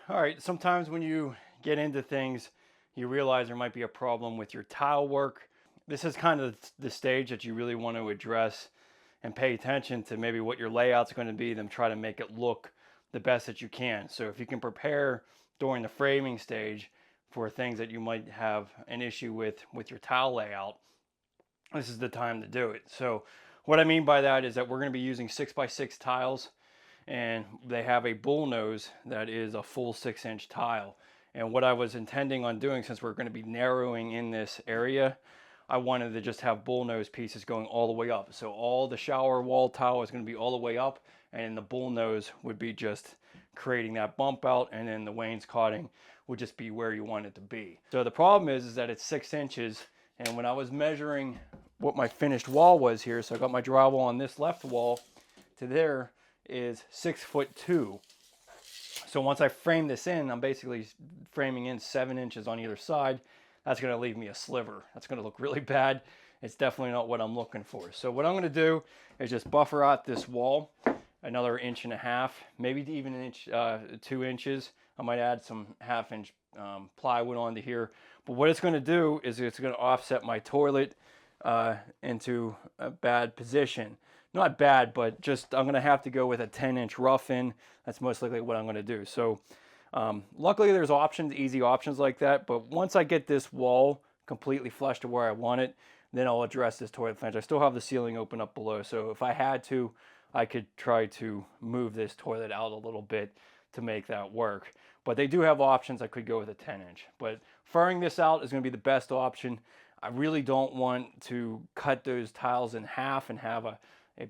all right, sometimes when you get into things, you realize there might be a problem with your tile work. This is kind of the stage that you really want to address and pay attention to maybe what your layout's going to be, then try to make it look the best that you can. So if you can prepare during the framing stage for things that you might have an issue with your tile layout, this is the time to do it. So what I mean by that is that we're going to be using 6x6 tiles, and they have a bull nose that is a full 6-inch tile. And what I was intending on doing, since we're going to be narrowing in this area, I wanted to just have bull nose pieces going all the way up. So all the shower wall tile is going to be all the way up, and the bull nose would be just creating that bump out, and then the wainscoting would just be where you want it to be. So the problem is that it's 6 inches, and when I was measuring what my finished wall was here, so I got my drywall on this left wall to there is 6'2". So once I frame this in, I'm basically framing in 7 inches on either side. That's going to leave me a sliver. That's going to look really bad. It's definitely not what I'm looking for. So what I'm going to do is just buffer out this wall another 1.5 inches, maybe even 2 inches. I might add some 1/2 inch plywood onto here. But what it's going to do is it's going to offset my toilet into a bad position. Not bad, but just I'm going to have to go with a 10-inch rough in. That's most likely what I'm going to do. So luckily there's options, easy options like that. But once I get this wall completely flush to where I want it, then I'll address this toilet flange. I still have the ceiling open up below. So if I had to, I could try to move this toilet out a little bit to make that work. But they do have options. I could go with a 10-inch. But furring this out is going to be the best option. I really don't want to cut those tiles in half and have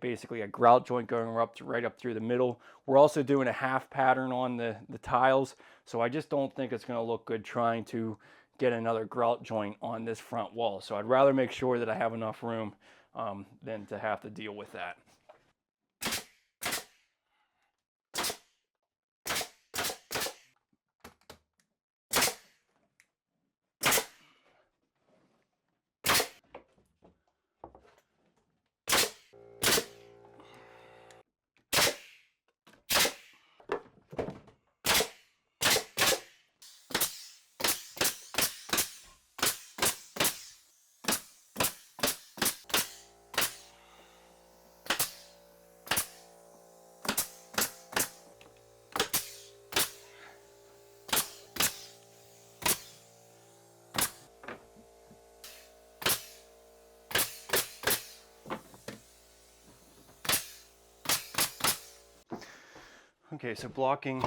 basically a grout joint going right up through the middle. We're also doing a half pattern on the tiles, so I just don't think it's going to look good trying to get another grout joint on this front wall. So I'd rather make sure that I have enough room than to have to deal with that. Okay, so blocking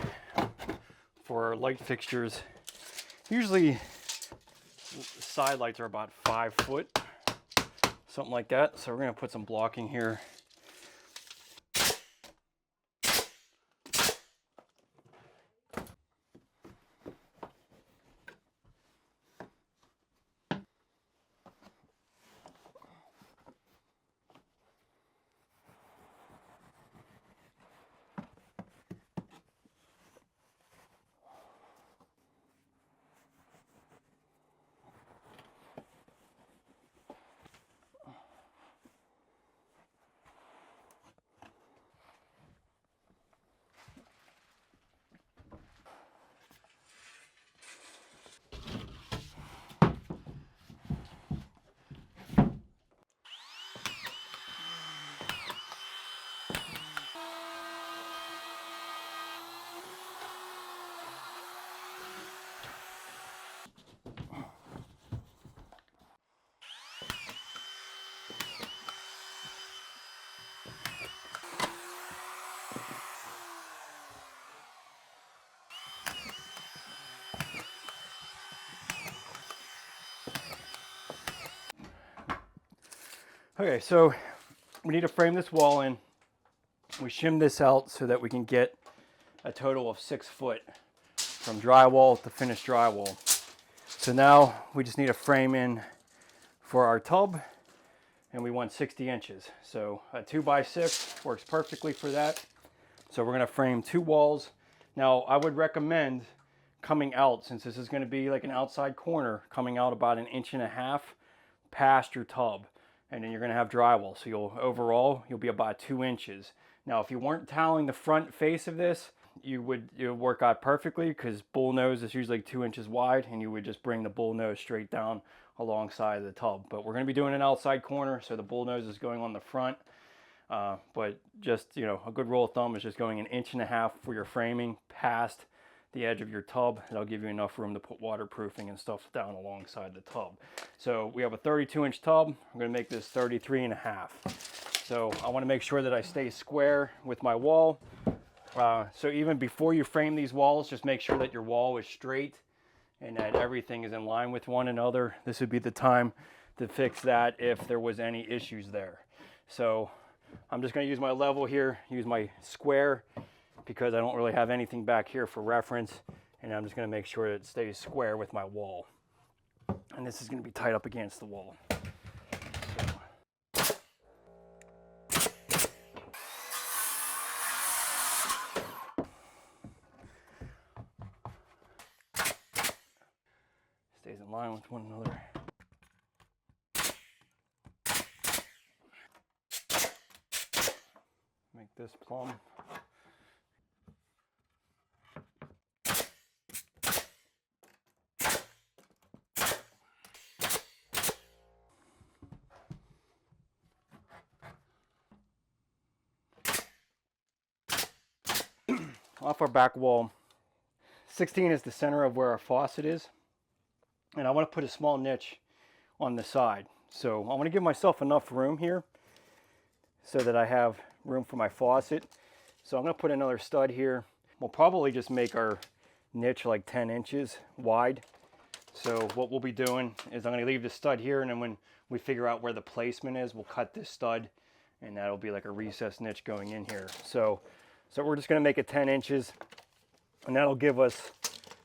for light fixtures, usually side lights are about 5 foot, something like that. So we're going to put some blocking here. Okay, so we need to frame this wall in. We shim this out so that we can get a total of 6 foot from drywall to finished drywall. So now we just need a frame in for our tub, and we want 60 inches. So a 2x6 works perfectly for that. So we're gonna frame 2 walls. Now I would recommend coming out, since this is gonna be like an outside corner, coming out about 1.5 inches past your tub. And then you're going to have drywall. So overall, you'll be about 2 inches. Now, if you weren't tiling the front face of this, you would work out perfectly because bull nose is usually 2 inches wide, and you would just bring the bull nose straight down alongside of the tub. But we're going to be doing an outside corner, so the bull nose is going on the front. But just, a good rule of thumb is just going 1.5 inches for your framing past the edge of your tub. That'll give you enough room to put waterproofing and stuff down alongside the tub. So we have a 32-inch tub. I'm going to make this 33.5. So I want to make sure that I stay square with my wall. So even before you frame these walls, just make sure that your wall is straight and that everything is in line with one another. This would be the time to fix that if there was any issues there. So I'm just going to use my level here, use my square, because I don't really have anything back here for reference, and I'm just going to make sure that it stays square with my wall. And this is going to be tight up against the wall. Stays in line with one another. Make this plumb. Off our back wall, 16 is the center of where our faucet is, and I want to put a small niche on the side. So I want to give myself enough room here so that I have room for my faucet. So I'm going to put another stud here. We'll probably just make our niche like 10 inches wide. So what we'll be doing is I'm going to leave the stud here, and then when we figure out where the placement is, we'll cut this stud, and that'll be like a recessed niche going in here. So we're just going to make it 10 inches, and that'll give us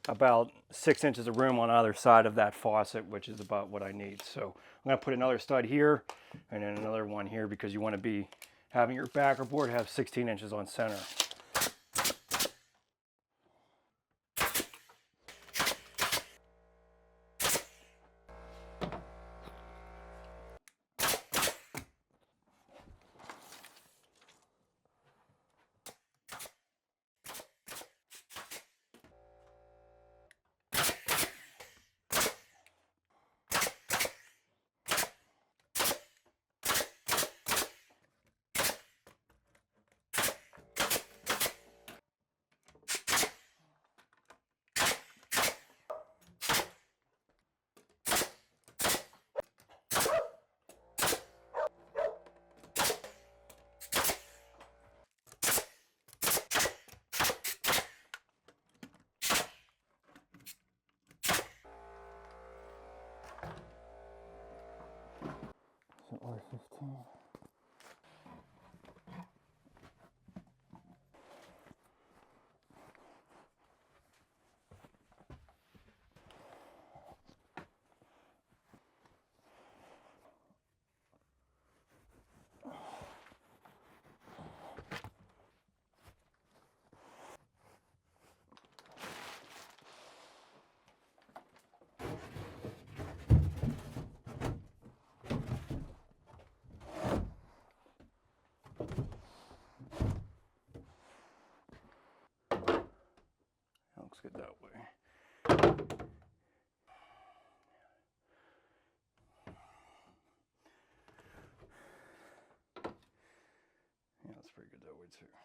about 6 inches of room on either side of that faucet, which is about what I need. So I'm going to put another stud here and then another one here, because you want to be having your backer board have 16 inches on center. So R15. Looks good that way. Yeah, that's pretty good that way too.